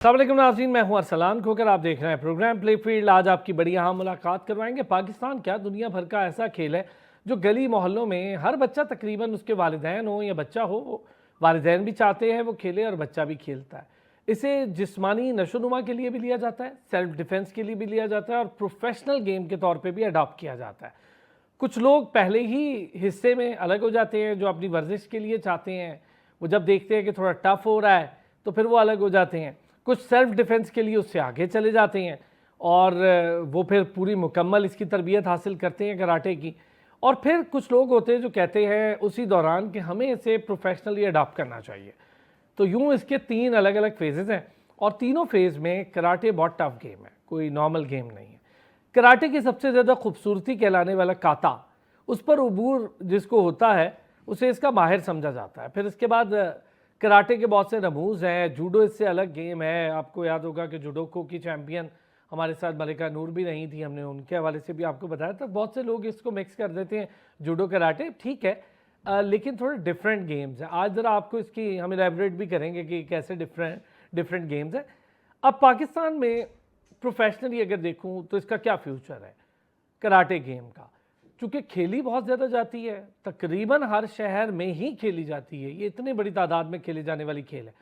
अस्सलाम वालेकुम नाज़रीन, मैं हूं अरसलान खोकर। आप देख रहे हैं प्रोग्राम प्ले फील्ड। आज आपकी बड़ी अहम मुलाकात करवाएंगे। पाकिस्तान क्या दुनिया भर का ऐसा खेल है जो गली मोहल्लों में हर बच्चा, तकरीबन उसके वालिदैन हो या बच्चा हो, वालिदैन भी चाहते हैं वो खेले और बच्चा भी खेलता है। इसे जिस्मानी नशोनुमा के लिए भी लिया जाता है, सेल्फ डिफेंस के लिए भी लिया जाता है और प्रोफेशनल गेम के तौर पर भी अडॉप्ट किया जाता है। कुछ लोग पहले ही हिस्से में अलग हो जाते हैं जो अपनी वर्जिश के लिए चाहते हैं। वो जब देखते हैं कि थोड़ा टफ हो रहा है तो फिर वो अलग हो जाते हैं। कुछ सेल्फ डिफेंस के लिए उससे आगे चले जाते हैं और वो फिर पूरी मुकम्मल इसकी तरबियत हासिल करते हैं कराटे की। और फिर कुछ लोग होते हैं जो कहते हैं उसी दौरान कि हमें इसे प्रोफेशनली अडॉप्ट करना चाहिए। तो यूँ इसके 3 अलग अलग फेजेज़ हैं और तीनों फेज़ में कराटे बहुत टफ गेम है, कोई नॉर्मल गेम नहीं है। कराटे की सबसे ज़्यादा खूबसूरती कहलाने वाला काता, उस पर उबूर जिसको होता है उसे इसका माहिर समझा जाता है। फिर इसके बाद कराटे के बहुत से रमूज़ हैं। जूडो इससे अलग गेम है। आपको याद होगा कि जुडोको की चैम्पियन हमारे साथ मलिका नूर भी नहीं थी, हमने उनके हवाले से भी आपको बताया था। बहुत से लोग इसको मिक्स कर देते हैं, जूडो कराटे ठीक है, लेकिन थोड़े डिफरेंट गेम्स हैं। आज ज़रा आपको इसकी हम इलेबरेट भी करेंगे कि कैसे डिफरेंट गेम्स हैं। अब पाकिस्तान में प्रोफेशनली अगर देखूँ तो इसका क्या फ्यूचर है कराटे गेम का, चूँकि खेली बहुत ज़्यादा जाती है, तकरीबन हर शहर में ही खेली जाती है। ये इतनी बड़ी तादाद में खेली जाने वाली खेल है।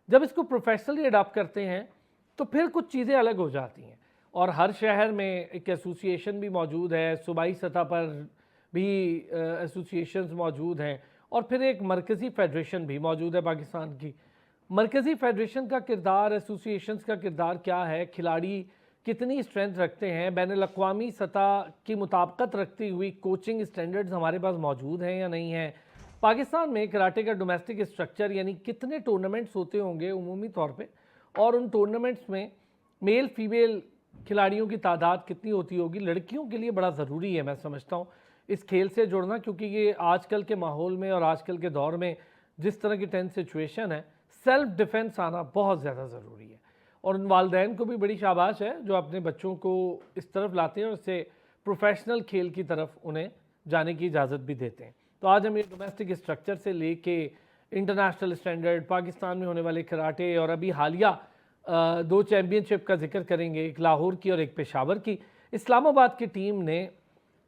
जब इसको प्रोफेशनली अडॉप्ट करते हैं तो फिर कुछ चीज़ें अलग हो जाती हैं और हर शहर में एक एसोसिएशन भी मौजूद है, सूबाई सतह पर भी एसोसिएशंस मौजूद हैं और फिर एक मरकज़ी फेडरेशन भी मौजूद है पाकिस्तान की। मरकज़ी फेडरेशन का किरदार, एसोसिएशंस का किरदार क्या है, खिलाड़ी कितनी स्ट्रेंथ रखते हैं, बैनुल-अक़वामी सतह की मुताबिकत रखती हुई कोचिंग स्टैंडर्ड्स हमारे पास मौजूद हैं या नहीं हैं। पाकिस्तान में कराटे का डोमेस्टिक स्ट्रक्चर यानी कितने टूर्नामेंट्स होते होंगे उमूमी तौर पे, और उन टूर्नामेंट्स में मेल फीमेल खिलाड़ियों की तादाद कितनी होती होगी। लड़कियों के लिए बड़ा ज़रूरी है, मैं समझता हूँ, इस खेल से जुड़ना, क्योंकि ये आजकल के माहौल में और आजकल के दौर में जिस तरह की टेंस सिचुएशन है, सेल्फ डिफेंस आना बहुत ज़्यादा ज़रूरी है। और उन वालदैन को भी बड़ी शाबाश है जो अपने बच्चों को इस तरफ लाते हैं और इससे प्रोफेशनल खेल की तरफ उन्हें जाने की इजाज़त भी देते हैं। तो आज हम ये डोमेस्टिक स्ट्रक्चर से लेके इंटरनेशनल स्टैंडर्ड, पाकिस्तान में होने वाले कराटे और अभी हालिया 2 चैम्पियनशिप का जिक्र करेंगे, एक लाहौर की और एक पेशावर की। इस्लामाबाद की टीम ने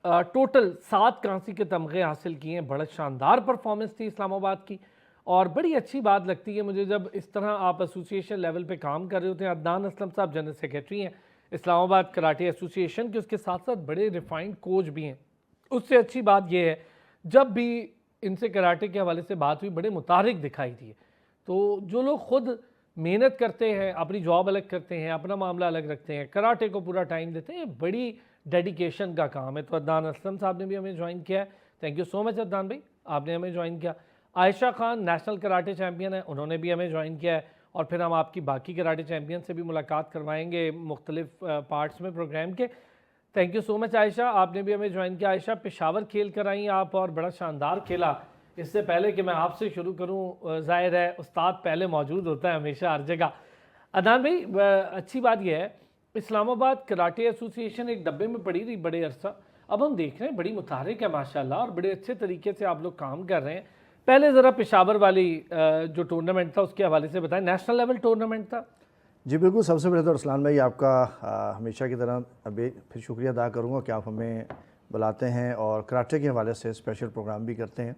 टोटल 7 कांसी के तमगे हासिल किए हैं। बड़ा शानदार परफॉर्मेंस थी इस्लामाबाद की और बड़ी अच्छी बात लगती है मुझे जब इस तरह आप एसोसिएशन लेवल पे काम कर रहे होते हैं। अदनान असलम साहब जनरल सेक्रेटरी हैं इस्लामाबाद कराटे एसोसिएशन के, उसके साथ साथ बड़े रिफाइंड कोच भी हैं। उससे अच्छी बात यह है जब भी इनसे कराटे के हवाले से बात हुई बड़े मुतारिक दिखाई दिए। तो जो लोग खुद मेहनत करते हैं, अपनी जॉब अलग करते हैं, अपना मामला अलग रखते हैं, कराटे को पूरा टाइम देते हैं, बड़ी डेडिकेशन का काम है। तो अदनान असलम साहब ने भी हमें ज्वाइन किया है। Thank you so much Adnan भाई, आपने हमें ज्वाइन किया। Ayesha Khan national karate champion है, उन्होंने भी हमें ज्वाइन किया है। और फिर हम आपकी बाकी कराटे चैम्पियन से भी मुलाकात करवाएंगे मुख्तलिफ पार्ट्स में प्रोग्राम के। Thank you so much Ayesha, आपने भी हमें ज्वाइन किया। आयशा, पेशावर खेल कर आई आप और बड़ा शानदार खेला। इससे पहले कि मैं आपसे शुरू करूँ, ज़ाहिर है उस्ताद पहले मौजूद होता है हमेशा हर जगह। अदनान भाई, अच्छी बात यह है इस्लामाबाद कराटे एसोसिएशन एक डब्बे में पड़ी रही बड़े अरसा, अब हम देख रहे हैं बड़ी मुतारिक है माशाल्लाह और बड़े अच्छे तरीके से आप लोग काम कर रहे हैं। पहले ज़रा पेशावर वाली जो टूर्नामेंट था उसके हवाले से बताएं, नेशनल लेवल टूर्नामेंट था। जी बिल्कुल, सबसे पहले तो अरसलान भाई आपका हमेशा की तरह अभी फिर शुक्रिया अदा करूँगा कि आप हमें बुलाते हैं और कराटे के हवाले से स्पेशल प्रोग्राम भी करते हैं।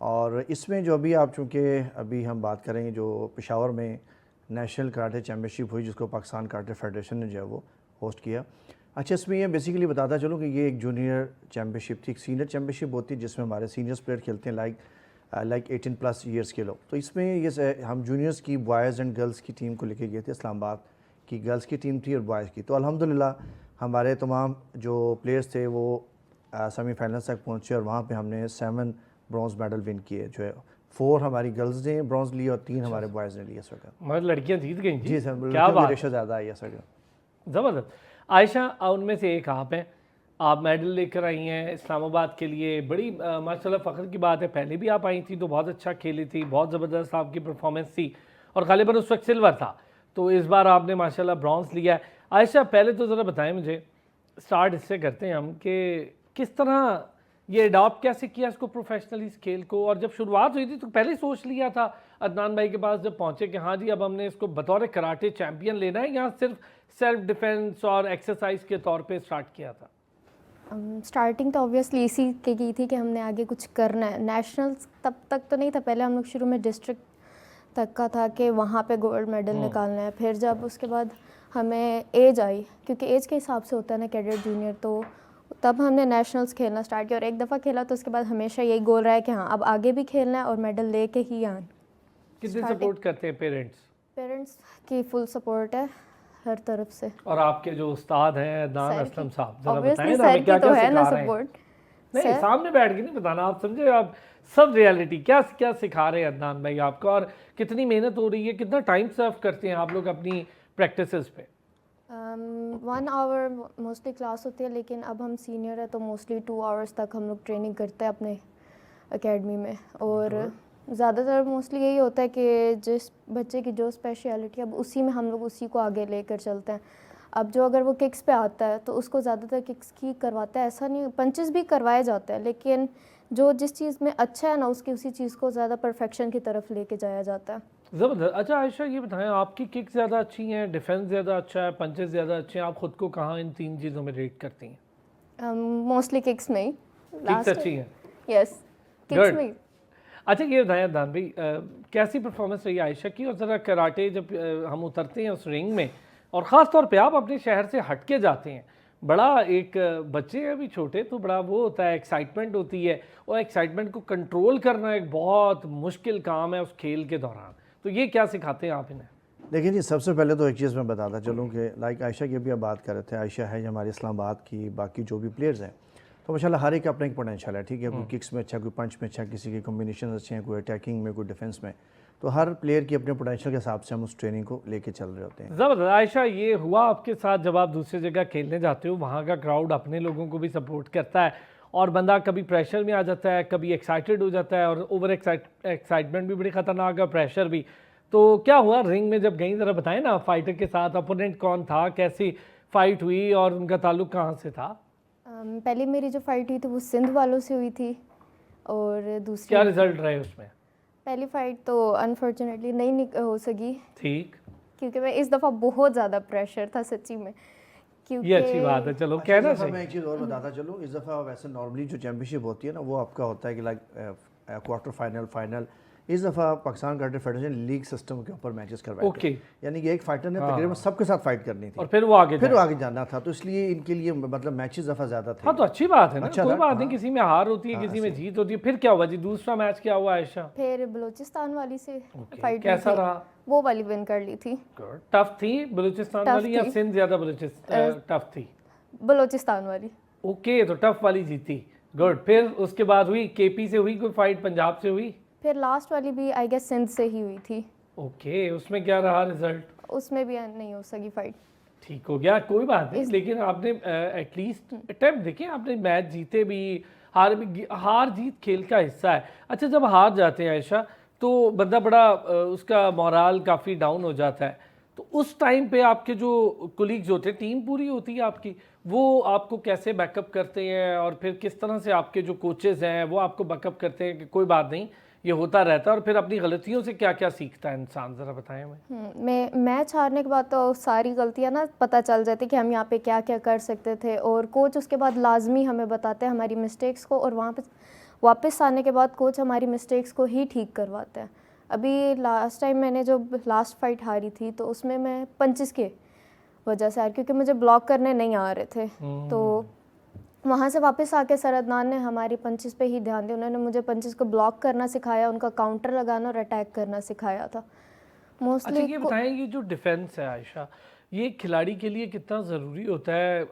और इसमें जो अभी आप, चूँकि अभी हम बात करेंगे जो पेशावर में नेशनल कराटे चैम्पियनशिप हुई जिसको पाकिस्तान कराटे फेडरेशन ने जो है वो होस्ट किया। अच्छा, इसमें ये बेसिकली बताता चलूँ कि ये एक जूनियर चैम्पियनशिप थी, एक सीनियर चैम्पियनशिप होती है जिसमें हमारे सीनियर्स प्लेयर खेलते हैं लाइक 18+ ईयर्स के लोग। तो इसमें ये हम जूनियर्स की बॉयज़ एंड गर्ल्स की टीम को लेके गए थे। इस्लामाबाद की गर्ल्स की टीम थी और बॉयज़ की। तो अल्हम्दुलिल्लाह हमारे तमाम जो प्लेयर्स थे वो सेमीफाइनल्स तक पहुँचे और वहाँ पे हमने 7 ब्रॉन्ज मेडल विन किए। जो है 4 हमारी गर्ल्स ने ब्रॉन्ज लिए और 3 हमारे बॉयज़ ने लिए इस वक्त। मतलब लड़कियाँ जीत गई जी सर, क्या बात, रेशो ज़्यादा आई है सर। ज़बरदस्त। आयशा, उनमें से एक आप हैं, आप मेडल लेकर आई हैं इस्लामाबाद के लिए, बड़ी माशाल्लाह फ़ख्र की बात है। पहले भी आप आई थी तो बहुत अच्छा खेली थी, बहुत ज़बरदस्त आपकी परफॉर्मेंस थी और गालिबन उस वक्त सिल्वर था, तो इस बार आपने माशाल्लाह ब्रॉन्ज लिया है। आयशा, पहले तो ज़रा बताएं मुझे, स्टार्ट इससे करते हैं हम कि किस तरह ये अडॉप्ट कैसे किया इसको प्रोफेशनली इस खेल को, और जब शुरुआत हुई थी तो पहले सोच लिया था अदनान भाई के पास जब पहुंचे कि हाँ जी अब हमने इसको बतौर कराटे चैंपियन लेना है, या सिर्फ सेल्फ डिफेंस और एक्सरसाइज के तौर पे स्टार्ट किया था? स्टार्टिंग तो ऑब्वियसली इसी की थी कि हमने आगे कुछ करना है। नेशनल्स तब तक तो नहीं था, पहले हम लोग शुरू में डिस्ट्रिक्ट तक का था कि वहाँ पे गोल्ड मेडल निकालना है। फिर जब उसके बाद हमें एज आई, क्योंकि एज के हिसाब से होता है ना कैडेट जूनियर, तो तब हमने नेशनल्स खेलना स्टार्ट किया और एक दफ़ा खेला तो उसके बाद हमेशा यही गोल रहा है कि हाँ अब आगे भी खेलना है और मेडल लेके ही आना। कितने सपोर्ट करते हैं पेरेंट्स? पेरेंट्स की फुल सपोर्ट है हर तरफ से। और आपके जो उस्ताद हैं अदनान असलम साहब, जरा ऑब्वियसली बताएं ना सर हमें क्या की तो क्या है ना सिखा रहे हैं? सपोर्ट। नहीं, सामने बैठ के नहीं बताना, आप समझे, आप सब रियलिटी क्या क्या सिखा रहे हैं अदनान भाई आपको, और कितनी मेहनत हो रही है, कितना टाइम सर्व करते हैं आप लोग अपनी प्रैक्टिसेस पे? 1 आवर मोस्टली क्लास होती है, लेकिन अब हम सीनियर है तो मोस्टली 2 आवर्स तक हम लोग ट्रेनिंग करते हैं अपने एकेडमी में। और ज़्यादातर मोस्टली यही होता है कि जिस बच्चे की जो स्पेशलिटी अब उसी में हम लोग उसी को आगे लेकर चलते हैं। अब जो अगर वो किक्स पे आता है तो उसको ज़्यादातर किक्स ही करवाते हैं, ऐसा नहीं, पंचेस भी करवाए जाते हैं, लेकिन जो जिस चीज़ में अच्छा है ना उसकी उसी चीज़ को ज़्यादा परफेक्शन की तरफ लेके जाया जाता है। ज़बरदस्त। अच्छा आयशा ये बताएं, आपकी किक ज़्यादा अच्छी हैं, डिफेंस ज़्यादा अच्छा है, पंचेस ज़्यादा अच्छे हैं, आप खुद को कहाँ इन 3 चीज़ों में रेट करती हैं? मोस्टली किक्स में ही। किक्स अच्छी हैं? यस, किक्स में ही। अच्छा ये बताएं अदनान भाई, कैसी परफॉर्मेंस रही आयशा की, और ज़रा कराटे जब हम उतरते हैं उस रिंग में, और ख़ास तौर पे आप अपने शहर से हट के जाते हैं, बड़ा एक बच्चे हैं अभी छोटे, तो बड़ा वो होता है, एक्साइटमेंट होती है, और एक्साइटमेंट को कंट्रोल करना एक बहुत मुश्किल काम है उस खेल के दौरान, तो ये क्या सिखाते हैं आप इन्हें? देखिए जी, सबसे पहले तो एक चीज़ मैं बताता चलूँ कि लाइक आयशा की अभी आप बात कर रहे थे, आयशा है जो हमारे इस्लामाबाद की, बाकी जो भी प्लेयर्स हैं, तो माशाल्लाह हर एक का अपना एक पोटेंशियल है, ठीक है, कोई किक्स में अच्छा, कोई पंच में अच्छा, किसी के कॉम्बिनेशन अच्छे हैं, कोई अटैकिंग में, कोई डिफेंस में, तो हर प्लेयर की अपने पोटेंशियल के हिसाब से हम उस ट्रेनिंग को लेके चल रहे होते हैं। ज़बरदस्त। आयशा ये हुआ आपके साथ जब आप दूसरी जगह खेलने जाते हो, वहाँ का क्राउड अपने लोगों को भी सपोर्ट करता है, और बंदा कभी प्रेशर में आ जाता है, कभी एक्साइटेड हो जाता है, और ओवर एक्साइटमेंट भी बड़ी ख़तरनाक है, प्रेशर भी, तो क्या हुआ रिंग में जब गई, ज़रा बताएं ना फाइटर के साथ अपोनेंट कौन था, कैसी फाइट हुई और उनका ताल्लुक कहाँ से था? पहले मेरी जो फाइट हुई थी वो सिंध वालों से हुई थी, और दूसरी क्या रिजल्ट रहे उसमें? पहली फाइट तो अनफॉर्चुनेटली नहीं हो सकी, ठीक, क्योंकि मैं इस दफ़ा बहुत ज़्यादा प्रेशर था सच्ची में, क्योंकि ये अच्छी बात है, चलो अच्छा, कहना इस दफ़ा मैं चाहिए। एक चीज़ और बताता चलूँ, इस दफ़ा वैसे नॉर्मली जो चैम्पियनशिप होती है ना, वो आपका होता है कि लाइक क्वार्टर फाइनल, फाइनल, इस दफ़ा Pakistan karate federation league system के ऊपर मैचेस करवाए ओके। थे, यानी कि एक फाइटर ने तकरीबन सबके साथ फाइट करनी थी और फिर वो आगे फिर जाए। आगे जाना था, तो इसलिए इनके लिए मतलब मैचेस दफ़ा ज़्यादा थे। हाँ तो अच्छी बात है ना, अच्छा कोई था, बात नहीं, हाँ। किसी में हार होती है, किसी में जीत होती है। फिर क्या हुआ जी, दूसरा मैच क्या हुआ आयशा? फिर बलूचिस्तान वाली से ओके, फाइट कैसा रहा? वो वाली विन कर ली थी। टफ थी बलूचिस्तान टफ वाली, या थी। सिंध ज़्यादा बलूचिस्तान टफ थी? बलूचिस्तान वाली। ओके, तो टफ वाली जीती, गुड। फिर उसके बाद हुई केपी से हुई कोई फाइट, पंजाब से हुई? फिर लास्ट वाली भी आई गेस सिंध से ही हुई थी, ओके, उसमें क्या रहा रिजल्ट? उसमें भी नहीं हो सकी फाइट। ठीक हो गया, कोई बात नहीं, लेकिन आपने एटलीस्ट अटेम्प्ट, देखिए आपने मैच जीते भी, हार जीत खेल का हिस्सा है। अच्छा जब हार जाते हैं आयशा, तो बंदा बड़ा उसका मोराल काफ़ी डाउन हो जाता है, तो उस टाइम पे आपके जो कुलीग्स होते हैं, टीम पूरी होती है आपकी, वो आपको कैसे बैकअप करते हैं, और फिर किस तरह से आपके जो कोचेज़ हैं वो आपको बैकअप करते हैं कि कोई बात नहीं ये होता रहता है, और फिर अपनी गलतियों से क्या क्या सीखता है इंसान, ज़रा बताएं हमें। मैं मैच हारने के बाद तो सारी गलतियां ना पता चल जाती कि हम यहाँ पे क्या क्या कर सकते थे, और कोच उसके बाद लाजमी हमें बताते हैं हमारी मिस्टेक्स को, और वहाँ पे वापस आने के बाद कोच हमारी मिस्टेक्स को ही ठीक करवाते हैं। अभी लास्ट टाइम मैंने जो लास्ट फाइट हारी थी तो उसमें मैं पंचेस के वजह से हारी, क्योंकि मुझे ब्लॉक करने नहीं आ रहे थे, तो वहाँ से वापस आके सर अदनान ने हमारी पंचेस पे ही ध्यान दिया, उन्होंने मुझे पंचेस को ब्लॉक करना सिखाया, उनका काउंटर लगाना और अटैक करना सिखाया था अच्छा मोस्टली। ये बताएं, ये जो डिफेंस है आयशा, ये खिलाड़ी के लिए कितना ज़रूरी होता है,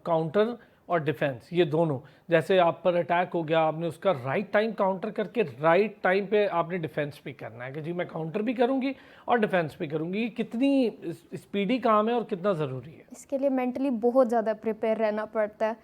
काउंटर और डिफेंस ये दोनों? जैसे आप पर अटैक हो गया, आपने उसका राइट टाइम काउंटर करके राइट टाइम पे आपने डिफेंस भी करना है कि जी मैं काउंटर भी करूंगी और डिफेंस भी करूंगी, ये कितनी स्पीडी काम है और कितना ज़रूरी है? इसके लिए मेंटली बहुत ज़्यादा प्रिपेयर रहना पड़ता है,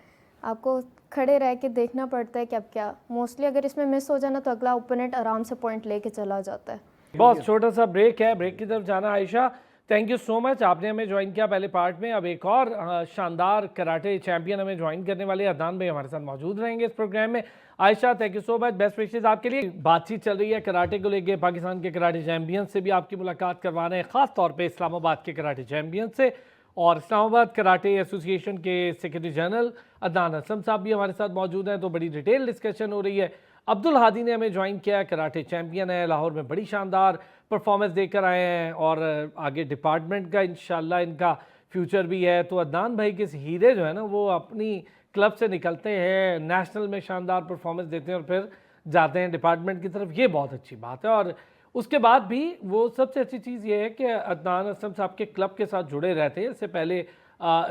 आपको खड़े रह के देखना पड़ता है कि अब क्या, मोस्टली अगर इसमें मिस हो जाना तो अगला ओपोनेंट आराम से पॉइंट लेके चला जाता है। बहुत छोटा सा ब्रेक है, ब्रेक की तरफ जाना Ayesha, thank you so much, आपने हमें ज्वाइन किया पहले पार्ट में। अब एक और शानदार कराटे चैंपियन हमें ज्वाइन करने वाले अदनान भाई हमारे साथ मौजूद रहेंगे इस प्रोग्राम में। Ayesha, thank you so much, best wishes आपके लिए। बातचीत चल रही है कराटे को लेके, पाकिस्तान के कराटे चैंपियन से भी आपकी मुलाकात करवा रहे हैं, ख़ास तौर पे इस्लामाबाद के कराटे चैंपियन से। और इस्लामाबाद कराटे एसोसिएशन के सेक्रेटरी जनरल अदनान असलम साहब भी हमारे साथ मौजूद हैं, तो बड़ी डिटेल डिस्कशन हो रही है। अब्दुल हादी ने हमें ज्वाइन किया है, कराटे चैंपियन है, लाहौर में बड़ी शानदार परफॉर्मेंस देकर आए हैं और आगे डिपार्टमेंट का इंशाल्लाह इनका फ्यूचर भी है। तो अदनान भाई के हीरे जो है ना, वो अपनी क्लब से निकलते हैं, नेशनल में शानदार परफॉर्मेंस देते हैं और फिर जाते हैं डिपार्टमेंट की तरफ, ये बहुत अच्छी बात है। और उसके बाद भी वो सबसे अच्छी चीज़ ये है कि अदनान असलम साहब के क्लब के साथ जुड़े रहते हैं। इससे पहले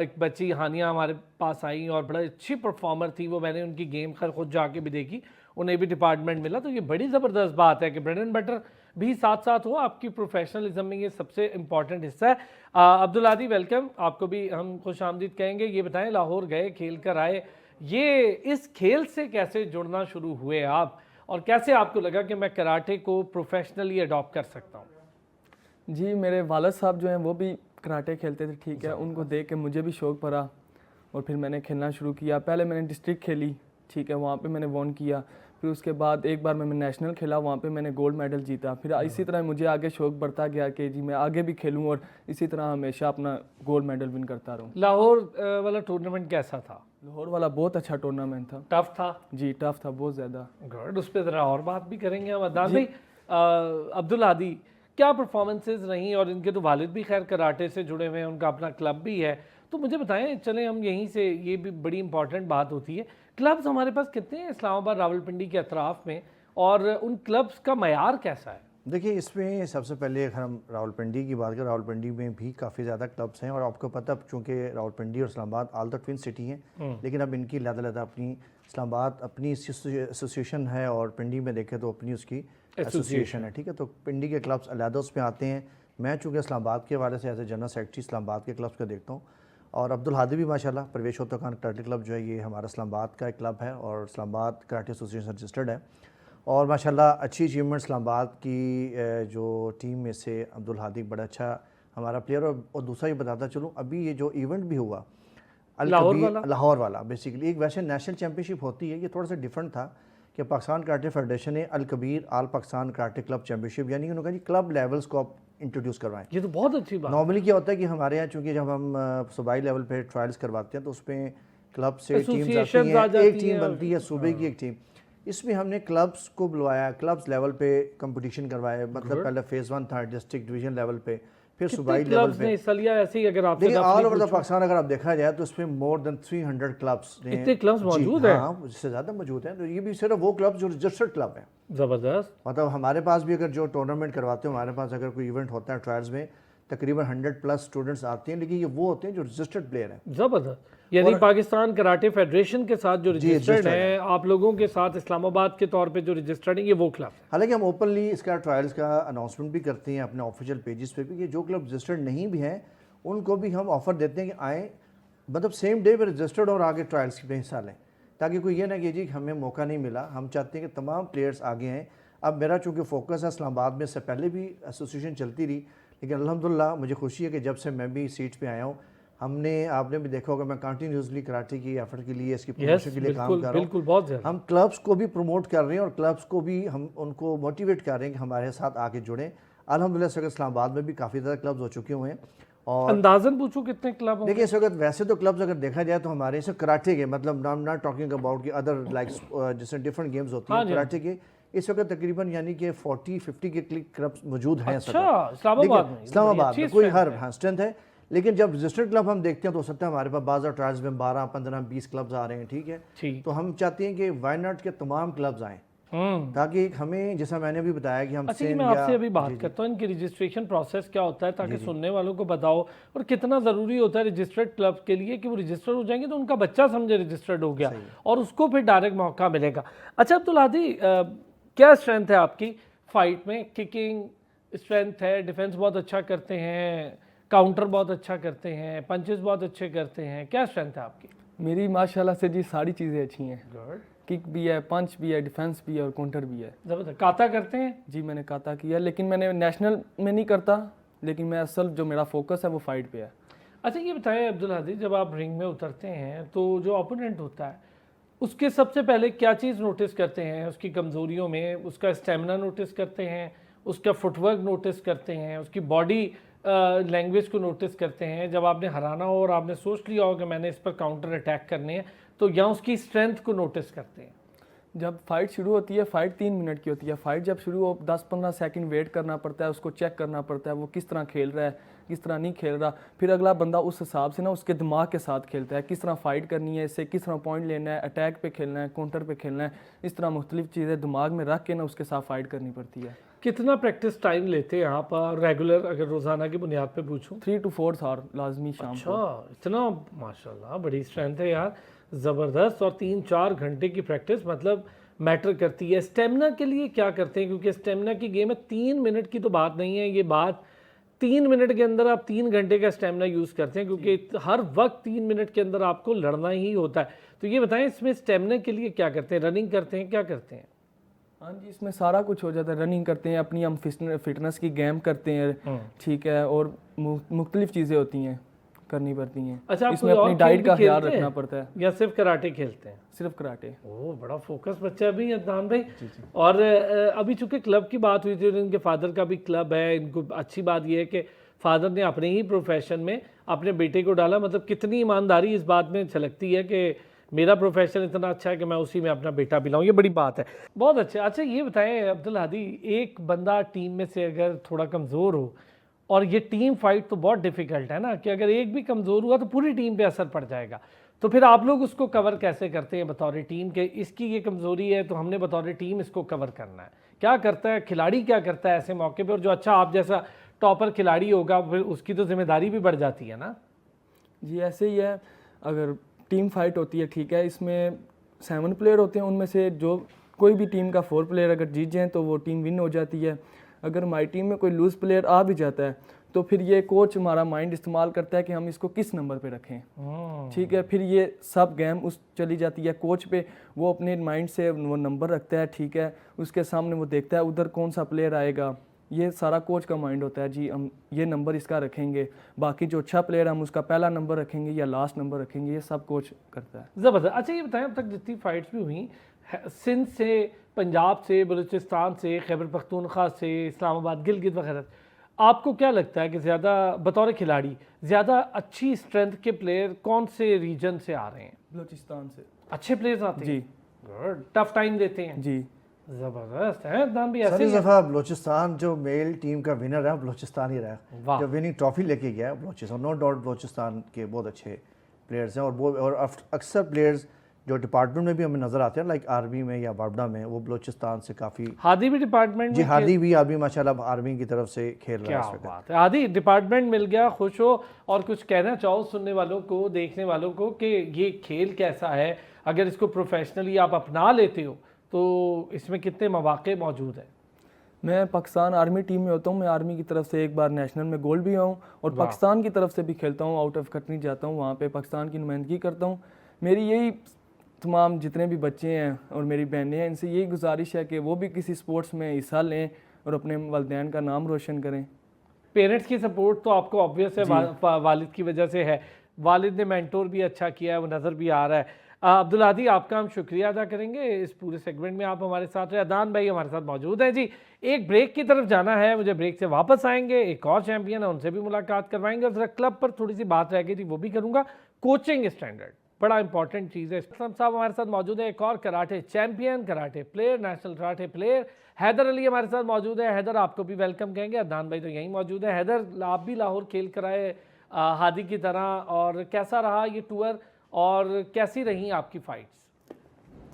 एक बच्ची हानिया हमारे पास आई और बड़ा अच्छी परफॉर्मर थी वो, मैंने उनकी गेम खैर खुद जाके भी देखी, उन्हें भी डिपार्टमेंट मिला। तो ये बड़ी ज़बरदस्त बात है कि ब्रेड एंड बटर भी साथ साथ हो आपकी प्रोफेशनलिज्म में, ये सबसे इम्पॉर्टेंट हिस्सा है। अब्दुल हादी वेलकम, आपको भी हम खुश आमदीद कहेंगे। ये बताएं, लाहौर गए, खेल कर आए, ये इस खेल से कैसे जुड़ना शुरू हुए आप, और कैसे आपको लगा कि मैं कराटे को प्रोफेशनली अडॉप्ट कर सकता हूँ? जी, मेरे वालद साहब जो हैं वो भी कराटे खेलते थे, ठीक है, उनको देख के मुझे भी शौक़ पड़ा और फिर मैंने खेलना शुरू किया। पहले मैंने डिस्ट्रिक्ट खेली, ठीक है, वहाँ पे मैंने वॉन किया। फिर उसके बाद एक बार मैं नेशनल खेला, वहाँ पे मैंने गोल्ड मेडल जीता। फिर इसी तरह मुझे आगे शौक़ बढ़ता गया कि जी मैं आगे भी खेलूँ और इसी तरह हमेशा अपना गोल्ड मेडल विन करता रहूँ। लाहौर वाला टूर्नामेंट कैसा था? लाहौर वाला बहुत अच्छा टूर्नामेंट था। टफ था? जी टफ था, बहुत ज़्यादा। गुड, उस पर ज़रा और बात भी करेंगे हम। अदनान भाई, अब्दुल हादी क्या परफॉर्मेंसेज रहीं, और इनके तो वालिद भी खैर कराटे से जुड़े हुए हैं, उनका अपना क्लब भी है, तो मुझे बताएं, चलें हम यहीं से, ये भी बड़ी इंपॉर्टेंट बात होती है, क्लब्स हमारे पास कितने हैं इस्लामाबाद रावलपिंडी के अतराफ़ में, और उन क्लब्स का मयार कैसा है? देखिए, इसमें सबसे पहले अगर हम रावलपिंडी की बात करें, रावलपिंडी में भी काफ़ी ज़्यादा क्लब्स हैं। और आपको पता, चूँकि रावलपिंडी और Islamabad all the twin city हैं, लेकिन अब इनकी अलग-अलग अपनी, इस्लामाबाद अपनी एसोसिएशन है और पिंडी में देखें तो अपनी उसकी एसोसिएशन है, ठीक है। तो पिंडी के क्लब्स अलग उसमें आते हैं। मैं चूँकि इस्लामाबाद के हवाले से as a general secretary Islamabad के क्लब्स को देखता हूँ, और अब्दुल हादी भी माशाल्लाह, परवेश होता खान कराटे क्लब जो है ये हमारा इस्लामाबाद का एक क्लब है और इस्लामाबाद कराटे एसोसिएशन रजिस्टर्ड है। और माशाल्लाह अच्छी अचीवमेंट इस्लामाबाद की जो टीम में से अब्दुल हादी बड़ा अच्छा हमारा प्लेयर। और दूसरा ये बताता चलूँ, अभी ये जो इवेंट भी हुआ लाहौर वाला बेसिकली एक वैसे नेशनल चैम्पियनशिप होती है, ये थोड़ा सा डिफरेंट था कि पाकिस्तान कराटे फेडरेशन ने अल कबीर आल पाकिस्तान कराटे क्लब चैम्पियनशिप, यानी कि उन्होंने कहा जी क्लब लेवल्स को आप इंट्रोड्यूस करवाएं। ये तो बहुत अच्छी बात। नॉर्मली क्या होता है कि हमारे यहाँ चूँकि जब हम सूबाई लेवल पे ट्रायल्स करवाते हैं तो उसमें क्लब से टीम्स आती हैं, एक टीम बनती है सूबे की एक टीम। इसमें हमने क्लब्स को बुलवाया, क्लब्स लेवल पे कंपटीशन करवाया, मतलब पहले फेज़ 1 था डिस्ट्रिक्ट डिवीजन लेवल पे, फिर सूबाई लेवल पे हिस्सा लिया। ऐसे ही अगर आप देखिए ऑल ओवर द पाकिस्तान अगर आप देखा जाए तो इसमें मोर देन 300 क्लब्स ने, इतने क्लब्स मौजूद हैं? हाँ, इससे ज़्यादा मौजूद हैं। तो ये भी सिर्फ वो क्लब जो रजिस्टर्ड क्लब हैं। ज़बरदस्त। मतलब हमारे पास भी अगर जो टूर्नामेंट करवाते हैं, हमारे पास अगर कोई इवेंट होता है ट्रायल्स में, तकरीबन 100+ स्टूडेंट्स आते हैं, लेकिन ये वो होते हैं जो रजिस्टर्ड प्लेयर हैं। ज़बरदस्त। यानी पाकिस्तान कराटे फेडरेशन के साथ जो रजिस्टर्ड हैं, आप लोगों के साथ इस्लामाबाद के तौर पे जो रजिस्टर्ड हैं, ये वो क्लब। हालांकि हम ओपनली इसका ट्रायल्स का अनाउंसमेंट भी करते हैं अपने ऑफिशियल पेजेस पे भी, कि जो क्लब रजिस्टर्ड नहीं भी हैं उनको भी हम ऑफ़र देते हैं कि आएँ, मतलब सेम डे पे रजिस्टर्ड और आगे ट्रायल्स में हिस्सा लें, ताकि कोई ये ना कि जी हमें मौका नहीं मिला। हम चाहते हैं कि तमाम प्लेयर्स आगे हैं। अब मेरा चूँकि फोकस है इस्लामाबाद में, से पहले भी एसोसिएशन चलती रही, लेकिन अल्हम्दुलिल्लाह मुझे खुशी है कि जब से मैं भी सीट पे आया हूँ, आपने भी देखा होगा मैं कंटिन्यूसली कराटे की एफर्ट के लिए, इसकी प्रमोशन के लिए काम कर रहा हूँ। बिल्कुल, बहुत ज़्यादा। हम क्लब्स को भी प्रमोट कर रहे हैं और क्लब्स को भी हम उनको मोटिवेट कर रहे हैं कि हमारे साथ आके जुड़ें। अल्हम्दुलिल्लाह इस वक्त इस्लामाबाद में भी काफ़ी ज़्यादा क्लब्स हो चुके हुए हैं। और अंदाज़न पूछो कितने क्लब होंगे? देखिए, इस वक्त वैसे तो क्लब्स अगर देखा जाए तो हमारे से कराटे के, मतलब I am not talking about कि अदर लाइक जैसे डिफरेंट गेम्स होती हैं, कराटे के इस वक्त तकरीबन यानी कि 40-50 के क्लब्स मौजूद हैं। अच्छा, इस्लामाबाद में कोई हर स्ट्रेंथ है, लेकिन जब रजिस्टर्ड क्लब हम देखते हैं तो हो सकता है हमारे पास बाज़ ट्रायल्स में 12, 15, 20 क्लब्स आ रहे हैं, ठीक है। तो हम चाहते हैं कि वाई नॉट के तमाम क्लब्स आएँ, ताकि हमें, जैसा मैंने भी बताया कि हम मैं आपसे अभी बात करता हूँ, इनकी रजिस्ट्रेशन प्रोसेस क्या होता है, ताकि सुनने वालों को बताओ, और कितना ज़रूरी होता है रजिस्टर्ड क्लब के लिए कि वो रजिस्टर्ड हो जाएंगे तो उनका बच्चा समझे रजिस्टर्ड हो गया और उसको फिर डायरेक्ट मौका मिलेगा। अच्छा अब्दुल हादी, क्या स्ट्रेंथ है आपकी फाइट में? किकिंग स्ट्रेंथ है, डिफेंस बहुत अच्छा करते हैं, काउंटर बहुत अच्छा करते हैं, पंचेस बहुत अच्छे करते हैं, क्या स्ट्रेंथ है आपकी? मेरी माशाल्लाह से जी सारी चीज़ें अच्छी हैं। गुड। किक भी है, पंच भी है, डिफेंस भी है और काउंटर भी है। ज़बरदस्त। काता करते हैं? जी मैंने काता किया, लेकिन मैंने नेशनल में नहीं करता, लेकिन मैं असल जो मेरा फोकस है वो फाइट पे है। अच्छा ये बताएं अब्दुल हादी, जब आप रिंग में उतरते हैं तो जो ओपोनेंट होता है उसके सबसे पहले क्या चीज़ नोटिस करते हैं? उसकी कमज़ोरियों में उसका स्टेमिना नोटिस करते हैं, उसका फुटवर्क नोटिस करते हैं, उसकी बॉडी लैंग्वेज को नोटिस करते हैं? जब आपने हराना हो और आपने सोच लिया हो कि मैंने इस पर काउंटर अटैक करने हैं, तो या उसकी स्ट्रेंथ को नोटिस करते हैं? जब फाइट शुरू होती है, फाइट 3 मिनट की होती है, फाइट जब शुरू हो 10-15 सेकंड वेट करना पड़ता है, उसको चेक करना पड़ता है वो किस तरह खेल रहा है, किस तरह नहीं खेल रहा। फिर अगला बंदा उस हिसाब से ना उसके दिमाग के साथ खेलता है, किस तरह फाइट करनी है, इससे किस तरह पॉइंट लेना है, अटैक पे खेलना है, काउंटर पे खेलना है, इस तरह मुख्तलिफ चीज़ें दिमाग में रख के ना उसके साथ फाइट करनी पड़ती है। कितना प्रैक्टिस टाइम लेते हैं आप रेगुलर, अगर रोज़ाना की बुनियाद पे पूछूं? 3 to 4 आवर लाजमी शाम को। अच्छा, इतना माशाल्लाह, बड़ी स्ट्रेंथ है यार, ज़बरदस्त। और 3-4 घंटे की प्रैक्टिस मतलब मैटर करती है। स्टेमिना के लिए क्या करते हैं? क्योंकि स्टेमिना की गेम है, 3 मिनट की तो बात नहीं है, ये बात 3 मिनट के अंदर आप 3 घंटे का स्टेमिना यूज़ करते हैं, क्योंकि हर वक्त 3 मिनट के अंदर आपको लड़ना ही होता है। तो ये बताएं इसमें स्टेमिना के लिए क्या करते हैं? रनिंग करते हैं, क्या करते हैं? हाँ जी, इसमें सारा कुछ हो जाता है। रनिंग करते हैं, अपनी हम फिटनेस की गेम करते हैं, ठीक है, और मुख्तलिफ चीज़ें होती हैं करनी पड़ती हैं। अच्छा, आप इसमें कोई और अपनी डाइट खेल का भी ख्याल खेलते हैं? रखना पड़ता है। या सिर्फ कराटे खेलते हैं? सिर्फ कराटे। ओह, बड़ा फोकस बच्चा भी है अदनान भाई। और अभी चूंकि क्लब की बात हुई थी और इनके फादर का भी क्लब है, इनको अच्छी बात यह है कि फादर ने अपने ही प्रोफेशन में अपने बेटे को डाला। मतलब कितनी ईमानदारी इस बात में झलकती है कि मेरा प्रोफेशन इतना अच्छा है कि मैं उसी में अपना बेटा भी लाऊं, ये बड़ी बात है। बहुत अच्छा। अच्छा ये बताएं अब्दुल हादी, एक बंदा टीम में से अगर थोड़ा कमज़ोर हो, और ये टीम फाइट तो बहुत डिफ़िकल्ट है ना, कि अगर एक भी कमज़ोर हुआ तो पूरी टीम पे असर पड़ जाएगा, तो फिर आप लोग उसको कवर कैसे करते हैं बतौर टीम के? इसकी ये कमज़ोरी है तो हमने बतौर टीम इसको कवर करना है। क्या करता है खिलाड़ी, क्या करता है ऐसे मौके पर? और जो अच्छा आप जैसा टॉपर खिलाड़ी होगा फिर उसकी तो जिम्मेदारी भी बढ़ जाती है ना? जी ऐसे ही है। अगर टीम फाइट होती है, ठीक है, इसमें 7 प्लेयर होते हैं, उनमें से जो कोई भी टीम का 4 प्लेयर अगर जीत जाएँ तो वो टीम विन हो जाती है। अगर हमारी टीम में कोई लूज़ प्लेयर आ भी जाता है तो फिर ये कोच हमारा माइंड इस्तेमाल करता है कि हम इसको किस नंबर पे रखें, ठीक है। फिर ये सब गेम उस चली जाती है कोच पे, वो अपने माइंड से वो नंबर रखता है, ठीक है, उसके सामने वो देखता है उधर कौन सा प्लेयर आएगा, ये सारा कोच का माइंड होता है। जी हम ये नंबर इसका रखेंगे, बाकी जो अच्छा प्लेयर हम उसका पहला नंबर रखेंगे या लास्ट नंबर रखेंगे, ये सब कोच करता है। ज़बरदस्त। अच्छा ये बताएं, अब तक जितनी फाइट्स भी हुई, सिंध से, पंजाब से, बलूचिस्तान से, खैबर पख्तूनख्वा से, इस्लामाबाद, गिलगित वगैरह, आपको क्या लगता है कि ज़्यादा बतौर खिलाड़ी ज़्यादा अच्छी स्ट्रेंथ के प्लेयर कौन से रीजन से आ रहे हैं? बलूचिस्तान से अच्छे प्लेयर्स आते हैं जी। गुड, टफ टाइम देते हैं जी। ज़बरदस्त है दान भी सर ऐसे इस ही है। दफ़ा बलूचिस्तान जो मेल टीम का विनर है बलूचिस्तान ही रहा, वाह। जो विनिंग ट्रॉफी लेके गया है बलूचिस्तान। नो डाउट बलूचिस्तान के बहुत अच्छे प्लेयर्स हैं, और अक्सर प्लेयर्स जो डिपार्टमेंट में भी हमें नज़र आते हैं, लाइक आर्मी में या बाबडा में, वो बलूचिस्तान से काफ़ी। हादी भी डिपार्टमेंट जी में हादी भी आर्मी माशाल्लाह आर्मी की तरफ से खेल रहा क्या है इस वक्त। बात है। हादी डिपार्टमेंट मिल गया, खुश हो। और कुछ कहना चाहो सुनने वालों को, देखने वालों को, कि ये खेल कैसा है, अगर इसको प्रोफेशनली आप अपना लेते हो तो इसमें कितने मौके मौजूद हैं? मैं पाकिस्तान आर्मी टीम में होता हूँ, मैं आर्मी की तरफ से एक बार नेशनल में गोल्ड भी हूँ, और पाकिस्तान की तरफ से भी खेलता हूँ, आउट ऑफ कंट्री जाता हूँ, वहाँ पे पाकिस्तान की नुमाइंदगी करता हूँ। मेरी यही तमाम जितने भी बच्चे हैं और मेरी बहनें हैं, इनसे यही गुजारिश है कि वो भी किसी स्पोर्ट्स में हिस्सा लें और अपने वालिदैन का नाम रोशन करें। पेरेंट्स की सपोर्ट तो आपको ऑब्वियस है, वालिद की वजह से है। वालिद ने मेंटोर भी अच्छा किया है, वो नज़र भी आ रहा है। अब्दुल हादी, आपका हम शुक्रिया अदा करेंगे, इस पूरे सेगमेंट में आप हमारे साथ रहे। अदनान भाई हमारे साथ मौजूद हैं जी। एक ब्रेक की तरफ जाना है मुझे, ब्रेक से वापस आएंगे, एक और चैंपियन है उनसे भी मुलाकात करवाएंगे, और जरा क्लब पर थोड़ी सी बात रह गई थी वो भी करूँगा। कोचिंग स्टैंडर्ड बड़ा इंपॉर्टेंट चीज़ है। साहब हमारे साथ मौजूद है, एक और karate champion, karate player, national karate player Haidar Ali हमारे साथ मौजूद है। हैदर, आपको भी वेलकम कहेंगे, अदनान भाई तो यहीं मौजूद है। हैदर, आप भी लाहौर खेल कराए हादी की तरह, और कैसा रहा ये टूर और कैसी रही आपकी फाइट्स?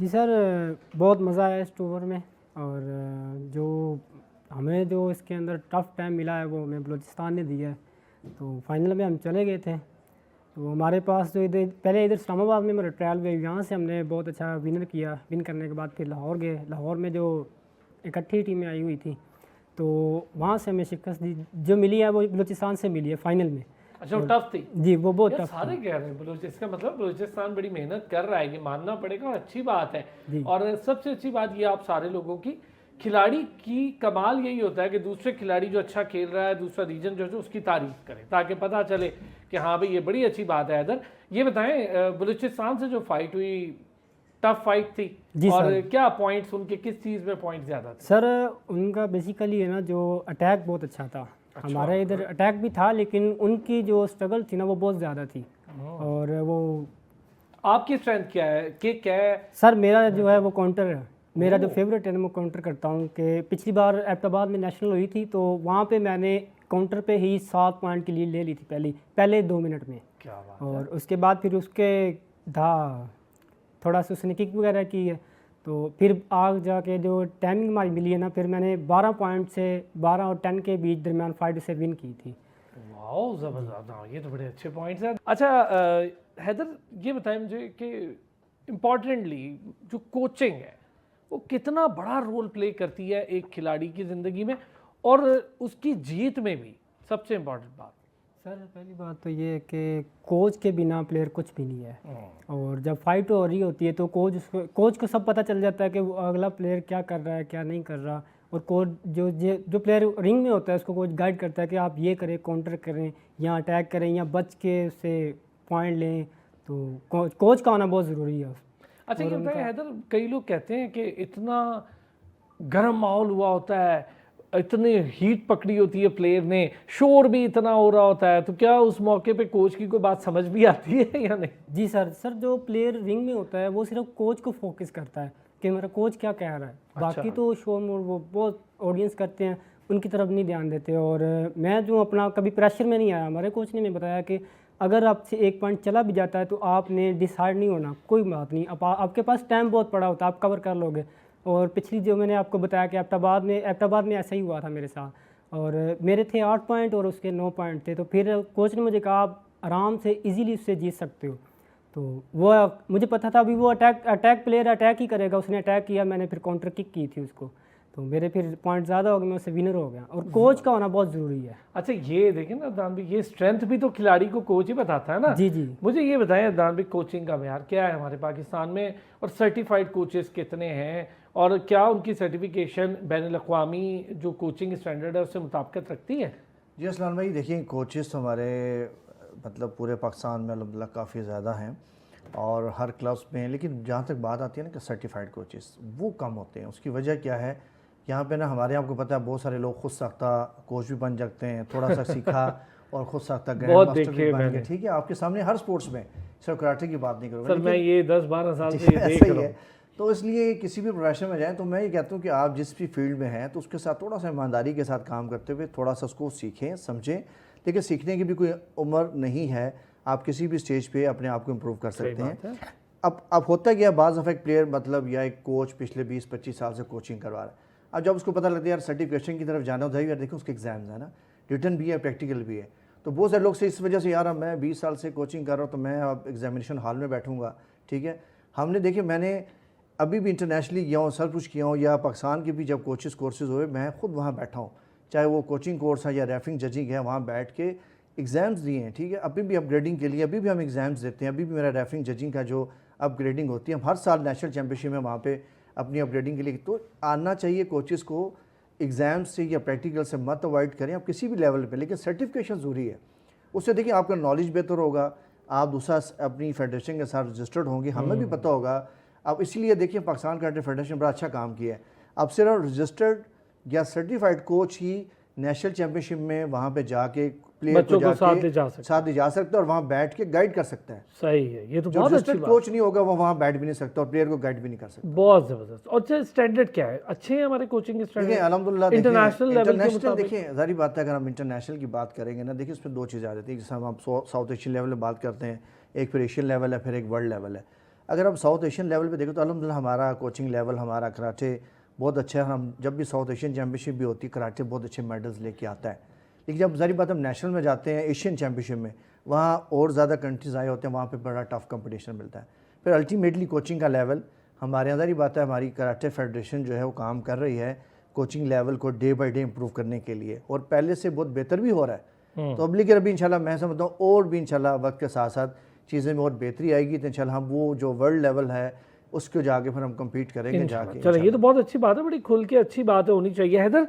जी सर, बहुत मज़ा आया इस टूर में, और जो हमें जो इसके अंदर टफ़ टाइम मिला है वो हमें बलूचिस्तान ने दिया है। तो फाइनल में हम चले गए थे, तो हमारे पास जो इधर पहले इधर इस्लामाबाद में मेरा ट्रायल हुआ, यहाँ से हमने बहुत अच्छा विनर किया। विन करने के बाद फिर लाहौर गए, लाहौर में जो इकट्ठी टीमें आई हुई थी तो वहाँ से हमें शिकस्त दी जो मिली है वो बलूचिस्तान से मिली है फाइनल में। अच्छा, वो टफ थी जी, वो बहुत यार, टफ सारे कह रहे हैं बलूचिस्तान, इसका मतलब बलूचिस्तान बड़ी मेहनत कर रहा है, ये मानना पड़ेगा और अच्छी बात है। और सबसे अच्छी बात ये आप सारे लोगों की खिलाड़ी की कमाल यही होता है कि दूसरे खिलाड़ी जो अच्छा खेल रहा है, दूसरा रीजन जो है उसकी तारीफ करे, ताकि पता चले कि हाँ भाई ये बड़ी अच्छी बात है। हैदर, ये बताएं, बलूचिस्तान से जो फाइट हुई, टफ फाइट थी, जी और सर। क्या पॉइंट्स उनके, किस चीज़ में पॉइंट ज़्यादा थे? सर उनका बेसिकली है ना जो अटैक बहुत अच्छा था। हमारे इधर अटैक भी था, लेकिन उनकी जो स्ट्रगल थी ना वो बहुत ज़्यादा थी। और वो आपकी स्ट्रेंथ क्या है कि क्या है? सर मेरा जो है वो काउंटर है। मेरा जो फेवरेट है ना, मैं काउंटर करता हूँ। कि पिछली बार एबटाबाद में नेशनल हुई थी, तो वहाँ पे मैंने काउंटर पे ही 7 पॉइंट के लिए ले ली थी पहले 2 मिनट में। क्या बात। और उसके बाद फिर उसके था थोड़ा सा उसने किक वगैरह की है, तो फिर आग जाके जो टाइमिंग हमारी मिली है ना, फिर मैंने 12 पॉइंट से 12 और 10 के बीच दरमियान फाइट से विन की थी। वाह ज़बरदस्त, हाँ ये तो बड़े अच्छे पॉइंट्स हैं। अच्छा हैदर, ये बताएं मुझे कि इम्पॉर्टेंटली जो कोचिंग है वो कितना बड़ा रोल प्ले करती है एक खिलाड़ी की ज़िंदगी में, और उसकी जीत में भी सबसे इम्पॉर्टेंट बात? सर पहली बात तो ये है कि कोच के बिना प्लेयर कुछ भी नहीं है। और जब फाइट हो रही होती है तो कोच को सब पता चल जाता है कि वो अगला प्लेयर क्या कर रहा है, क्या नहीं कर रहा। और कोच जो प्लेयर रिंग में होता है उसको कोच गाइड करता है कि आप ये करें, काउंटर करें, या अटैक करें, या बच के उससे पॉइंट लें। तो कोच का होना बहुत ज़रूरी है। अच्छा ये बताएं हैदर, कई लोग कहते हैं कि इतना गर्म माहौल हुआ होता है, इतनी हीट पकड़ी होती है प्लेयर ने, शोर भी इतना हो रहा होता है, तो क्या उस मौके पे कोच की कोई बात समझ भी आती है या नहीं? जी सर जो प्लेयर रिंग में होता है वो सिर्फ कोच को फोकस करता है कि मेरा कोच क्या कह रहा है। बाकी तो शोर मोर वो बहुत ऑडियंस करते हैं, उनकी तरफ नहीं ध्यान देते। और मैं जो अपना कभी प्रेशर में नहीं आया। हमारे कोच ने मैं बताया कि अगर आपसे 1 पॉइंट चला भी जाता है तो आपने डिसाइड नहीं होना, कोई बात नहीं, आपके पास टाइम बहुत पड़ा होता है, आप कवर कर लोगे। और पिछली जो मैंने आपको बताया कि एबटाबाद में ऐसा ही हुआ था मेरे साथ। और मेरे थे 8 पॉइंट और उसके 9 पॉइंट थे। तो फिर कोच ने मुझे कहा आप आराम से इजीली उससे जीत सकते हो। तो वो मुझे पता था अभी वो अटैक प्लेयर अटैक ही करेगा। उसने अटैक किया, मैंने फिर काउंटर किक की थी उसको, तो मेरे फिर पॉइंट ज़्यादा हो गए, मैं उससे विनर हो गया। और कोच का होना बहुत ज़रूरी है। अच्छा ये देखें ना अदनान भाई, ये स्ट्रेंथ भी तो खिलाड़ी को कोच ही बताता है ना। जी जी। मुझे ये बताएं अदनान भाई, कोचिंग का मेयार क्या है हमारे पाकिस्तान में, और सर्टिफाइड कोचेस कितने हैं, और क्या उनकी सर्टिफिकेशन बैनुल-अक़वामी जो कोचिंग स्टैंडर्ड है उससे मुताबिकत रखती है? जी असलान भाई, देखिए कोचेस तो हमारे मतलब पूरे पाकिस्तान में अल्हम्दुलिल्लाह काफ़ी ज़्यादा हैं और हर क्लब्स में, लेकिन जहाँ तक बात आती है ना कि सर्टिफाइड कोचेस वो कम होते हैं। उसकी वजह क्या है, यहाँ पे ना हमारे आपको पता है बहुत सारे लोग खुद साख्ता कोच भी बन जाते हैं, थोड़ा सा सीखा और खुद साख्ता ग्रैंड मास्टर भी बन गए। ठीक है, आपके सामने हर स्पोर्ट्स में, सिर्फ कराटे की बात नहीं करूँगा, सर मैं ये 10-12 साल से देख रहा हूँ। तो इसलिए किसी भी प्रोफेशन में जाएं तो मैं ये कहता हूँ कि आप जिस भी फील्ड में हैं तो उसके साथ थोड़ा सा ईमानदारी के साथ काम करते हुए थोड़ा सा उसको सीखें, समझें। देखिए सीखने की भी कोई उम्र नहीं है, आप किसी भी स्टेज पे अपने आप को इम्प्रूव कर सकते हैं। अब होता गया बाज़ दफ़ा एक प्लेयर मतलब या एक कोच पिछले 20-25 साल से कोचिंग करवा रहा है, अब जब उसको पता लगता है यार सर्टिफिकेशन की तरफ जाना होता है, यार देखो उसके एग्जाम्स है ना, रिटन भी है, प्रैक्टिकल भी है, तो बहुत सारे लोग से इस वजह से यार मैं 20 साल से कोचिंग कर रहा हूँ तो मैं अब एग्जामिनेशन हॉल में बैठूँगा। ठीक है, हमने देखिए मैंने अभी भी इंटरनेशनली गया हूँ, सब कुछ किया हूँ, या पाकिस्तान के भी जब कोर्सेज हुए मैं खुद वहाँ बैठा हूँ, चाहे वो कोचिंग कोर्स है या रेफरिंग जजिंग है, वहाँ बैठ के एग्ज़ाम्स दिए हैं। ठीक है, अभी भी अपग्रेडिंग के लिए अभी भी हम एग्ज़ाम्स देते हैं, अभी भी मेरा रेफरिंग जजिंग का जो अपग्रेडिंग होती है, हम हर साल नेशनल चैम्पियनशिप में वहाँ पे अपनी अपग्रेडिंग के लिए, तो आना चाहिए कोचेज़ को एग्ज़ाम से या प्रैक्टिकल से मत अवॉइड करें आप किसी भी लेवल पे, लेकिन सर्टिफिकेशन ज़रूरी है। उससे देखिए आपका नॉलेज बेहतर होगा, आप दूसरा अपनी फेडरेशन के साथ रजिस्टर्ड होंगे, हमें भी पता होगा। अब इसलिए देखिए पाकिस्तान कराटे फेडरेशन बड़ा अच्छा काम किया है, अब सिर्फ रजिस्टर्ड या सर्टिफाइड कोच ही नेशनल चैम्पियनशिप में वहाँ पे जाके प्लेयर को जाके साथ ले जा सकता है और वहाँ बैठ के गाइड कर सकता है। सही है, ये तो जो बहुत अच्छी बात। कोच नहीं होगा वो वहाँ बैठ भी नहीं सकता और प्लेयर को गाइड भी नहीं कर सकता। बहुत ज़बरदस्त। और स्टैंडर्ड क्या है, अच्छे हैं हमारे कोचिंग स्टैंडर्ड? अल्हम्दुलिल्लाह इंटरनेशनल लेवल के मुताबिक देखिए सारी बात है, अगर हम इंटरनेशनल की बात करेंगे ना, देखिए उसमें 2 चीज़ें आ जाती है, जैसे हम साउथ एशियन लेवल में बात करते हैं, एक फिर एशियन लेवल है, फिर एक वर्ल्ड लेवल है। अगर हम साउथ एशियन लेवल पे देखें तो अल्हम्दुलिल्लाह हमारा कोचिंग लेवल, हमारा कराटे बहुत अच्छा है। हम जब भी साउथ एशियन चैम्पियनशिप भी होती है कराटे बहुत अच्छे मेडल्स लेके आता है, लेकिन जब सारी बात हम नेशनल में जाते हैं एशियन चैम्पियनशिप में, वहाँ और ज़्यादा कंट्रीज़ आए होते हैं, वहाँ पे बड़ा टफ कंपटीशन मिलता है। फिर अल्टीमेटली कोचिंग का लेवल हमारे अंदर ही बात है, हमारी कराटे फेडरेशन जो है वो काम कर रही है कोचिंग लेवल को डे बाई डे इम्प्रूव करने के लिए, और पहले से बहुत बेहतर भी हो रहा है। तो अब लेकिन अभी इंशाल्लाह मैं समझता हूँ और भी इंशाल्लाह वक्त के साथ साथ चीज़ें में और बेहतरी आएगी, तो इंशाल्लाह हम वो जो वर्ल्ड लेवल है उसको जाके फिर हम कम्पीट करेंगे जाके। चलो ये तो बहुत अच्छी बात है, बड़ी खुल के अच्छी बात है, होनी चाहिए। हैदर,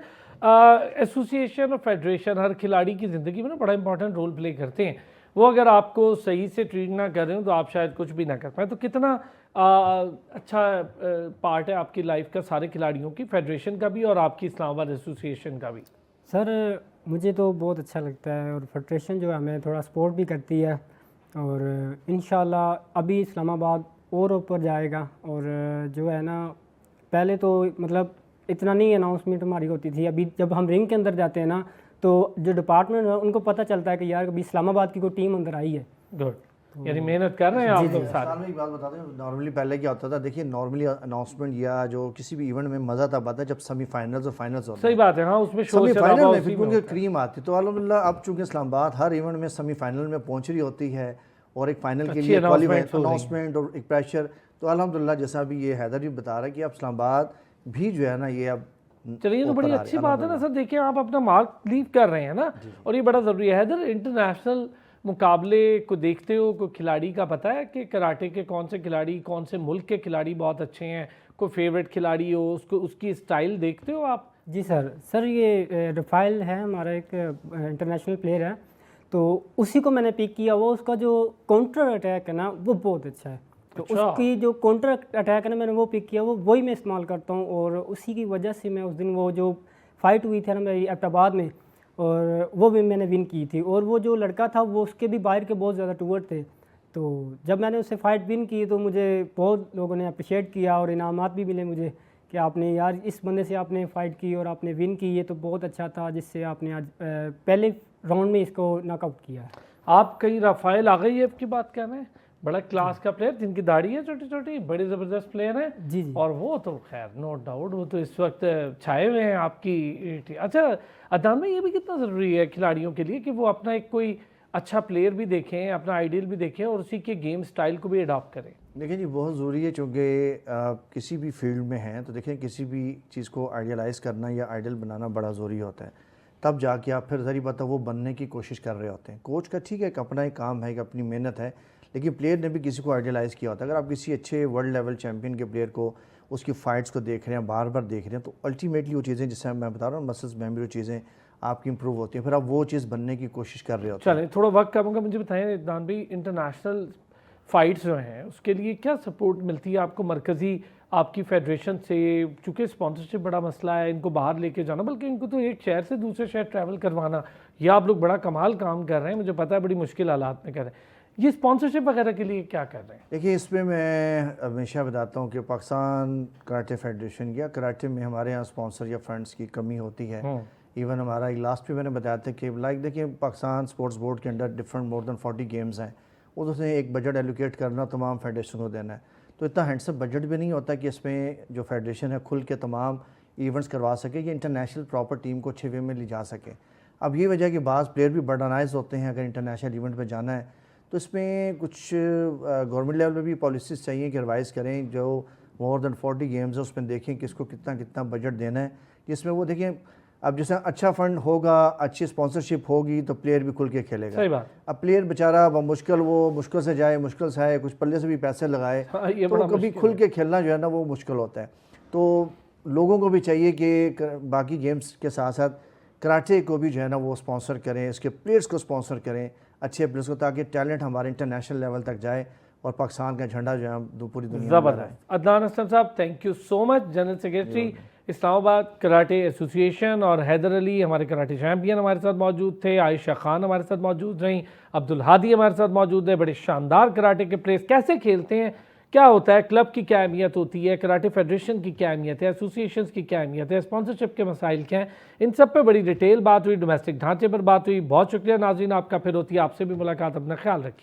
एसोसिएशन और फेडरेशन हर खिलाड़ी की ज़िंदगी में ना बड़ा इंपॉर्टेंट रोल प्ले करते हैं। वो अगर आपको सही से ट्रीट ना कर रहे हो तो आप शायद कुछ भी ना कर पाए। तो कितना अच्छा पार्ट है आपकी लाइफ का सारे खिलाड़ियों की, फेडरेशन का भी और आपकी इस्लामाबाद एसोसिएशन का भी? सर मुझे तो बहुत अच्छा लगता है, और फेडरेशन जो है हमें थोड़ा सपोर्ट भी करती है, और इंशाल्लाह अभी इस्लामाबाद और ऊपर जाएगा। और जो है ना, पहले तो मतलब इतना नहीं अनाउंसमेंट हमारी होती थी, अभी जब हम रिंग के अंदर जाते हैं ना तो जो डिपार्टमेंट है उनको पता चलता है कि यार अभी इस्लामाबाद की कोई टीम अंदर आई है। गुड, यानी मेहनत कर रहे हैं आप लोग सारे। में एक बात बता दें, नॉर्मली पहले क्या होता था, देखिए नॉर्मली अनाउंसमेंट या जो किसी भी इवेंट में मज़ा तब आता है जब सेमीफाइनल्स और फाइनल्स होते हैं। सही बात है, हाँ, उसमें शोर शराबा सेमीफाइनल में उसी फिर में उनके होता है। क्रीम आती, तो अल्हम्दुलिल्लाह अब चूंकि इस्लामाबाद हर इवेंट में सेमीफाइनल में पहुंच रही होती है और एक फाइनल के अच्छी लिए announcements हो रही हैं। अनाउंसमेंट और एक प्रेशर, तो अल्हम्दुलिल्लाह जैसा अभी ये हैदर भी बता रहा है कि अब इस्लामाबाद भी जो है ना ये अब चलिए, ये तो ऊपर बड़ी आ रही अच्छी है, बात है ना सर। देखिए आप अपना मार्क लीव कर रहे हैं ना, और ये बड़ा ज़रूरी है। हैदर, इंटरनेशनल मुकाबले को देखते हो, कोई खिलाड़ी का पता है कि कराटे के कौन से खिलाड़ी, कौन से मुल्क के खिलाड़ी बहुत अच्छे हैं, कोई फेवरेट खिलाड़ी हो, उसको उसकी स्टाइल देखते हो आप? जी सर ये रफ़ाइल है हमारा, एक इंटरनेशनल प्लेयर है, तो उसी को मैंने पिक किया। वो उसका जो काउंटर अटैक है ना वो बहुत अच्छा है, तो अच्छा। उसकी जो काउंटर अटैक है ना मैंने वो पिक किया, वो वही मैं इस्तेमाल करता हूँ। और उसी की वजह से मैं उस दिन वो जो फाइट हुई थी ना मेरी एबटाबाद में, और वो भी मैंने विन की थी। और वो जो लड़का था वो उसके भी बाहर के बहुत ज़्यादा टूवर्ड थे, तो जब मैंने उससे फ़ाइट विन की तो मुझे बहुत लोगों ने अप्रिशिएट किया और इनामात भी मिले मुझे कि आपने यार इस बंदे से आपने फ़ाइट की और आपने विन की, ये तो बहुत अच्छा था, जिससे आपने आज पहले राउंड में इसको नॉकआउट किया। आप कहीं राफेल आगयेव की बात कर रहे हैं? बड़ा क्लास का प्लेयर, जिनकी दाढ़ी है छोटी छोटी, बड़े ज़बरदस्त प्लेयर हैं। जी जी। और वो तो खैर नो डाउट वो तो इस वक्त छाए हुए हैं आपकी। अच्छा अदनान में, ये भी कितना ज़रूरी है खिलाड़ियों के लिए कि वो अपना एक कोई अच्छा प्लेयर भी देखें, अपना आइडियल भी देखें और उसी के गेम स्टाइल को भी अडॉप्ट करें? देखिए जी, बहुत ज़रूरी है, चूँकि किसी भी फील्ड में हैं तो देखें किसी भी चीज़ को आइडियलाइज़ करना या आइडियल बनाना बड़ा ज़रूरी होता है, तब जाके आप फिर ज़री बात वो बनने की कोशिश कर रहे होते हैं। कोच का ठीक है, एक अपना ही काम है, एक अपनी मेहनत है, लेकिन प्लेयर ने भी किसी को आइडियलाइज़ किया होता है। अगर आप किसी अच्छे वर्ल्ड लेवल चैम्पियन के प्लेयर को, उसकी फ़ाइट्स को देख रहे हैं, बार बार देख रहे हैं, तो अल्टीमेटली वो चीज़ें, जिससे मैं बता रहा हूँ मसल्स मेमोरी, चीज़ें आपकी इंप्रूव होती हैं, फिर आप वो चीज़ बनने की कोशिश कर रहे होते हैं। चलें, थोड़ा वक्त कम होगा, मुझे बताएं अदनान भाई, इंटरनेशनल फाइट्स जो हैं उसके लिए क्या सपोर्ट मिलती है आपको मरकज़ी आपकी फेडरेशन से? चूँकि स्पॉन्सरशिप बड़ा मसला है, इनको बाहर लेके जाना, बल्कि इनको तो एक शहर से दूसरे शहर ट्रैवल करवाना, या आप लोग बड़ा कमाल काम कर रहे हैं, मुझे पता है बड़ी मुश्किल हालात में कर रहे हैं। ये स्पॉन्सरशिप वगैरह के लिए क्या कर रहे हैं? देखिए, इसमें मैं हमेशा बताता हूँ कि पाकिस्तान कराटे फेडरेशन या कराटे में हमारे यहाँ स्पॉन्सर या फंड्स की कमी होती है। इवन हमारा लास्ट पे मैंने बताया था कि लाइक देखिए, पाकिस्तान स्पोर्ट्स बोर्ड के under different more than 40 games हैं, उसमें एक बजट एलोकेट करना, तमाम फेडरेशन को देना है, तो इतना हैंडसम बजट भी नहीं होता कि इसमें जो फेडरेशन है खुल के तमाम इवेंट्स करवा सके या इंटरनेशनल प्रॉपर टीम को अच्छे वे में ले जा सके। अब ये वजह कि बाज़ प्लेयर भी बर्डनाइज होते हैं, अगर इंटरनेशनल इवेंट पर जाना है तो इसमें कुछ गवर्नमेंट लेवल पे भी पॉलिसीज़ चाहिए कि रिवाइज़ करें, जो मोर देन 40 गेम्स है उसमें देखें किसको कितना कितना बजट देना है, जिसमें वो देखें अब जैसे अच्छा फंड होगा, अच्छी स्पॉन्सरशिप होगी तो प्लेयर भी खुल के खेलेगा। सही बात। अब प्लेयर बेचारा वो मुश्किल से जाए, मुश्किल से आए, कुछ पल्ले से भी पैसे लगाए, ये तो बड़ा कभी मुश्किल खुल के खेलना जो है ना वो मुश्किल होता है। तो लोगों को भी चाहिए कि बाकी गेम्स के साथ साथ कराटे को भी जो है ना वो स्पॉन्सर करें, इसके प्लेयर्स को स्पॉन्सर करें, अच्छे प्लेयर्स को, ताकि टैलेंट हमारे इंटरनेशनल लेवल तक जाए और पाकिस्तान का झंडा जो है पूरी दुनिया में लहराए। ज़बरदस्त। अदनान असलम साहब, thank you so much, general secretary Islamabad karate association, और हैदर अली हमारे कराटे चैम्पियन हमारे साथ मौजूद थे, आयशा खान हमारे साथ मौजूद रहीं, अब्दुल हादी हमारे साथ मौजूद है। बड़े शानदार कराटे के प्लेयर्स, कैसे खेलते हैं, क्या होता है, क्लब की क्या अहमियत होती है, कराटे फेडरेशन की क्या अहमियत है, एसोसिएशन की क्या अहमियत है, स्पॉन्सरशिप के मसाइल क्या हैं, इन सब पे बड़ी डिटेल बात हुई, डोमेस्टिक ढांचे पर बात हुई। बहुत शुक्रिया नाज़रीन आपका, फिर होती है आपसे भी मुलाकात, अपना ख्याल रखिए।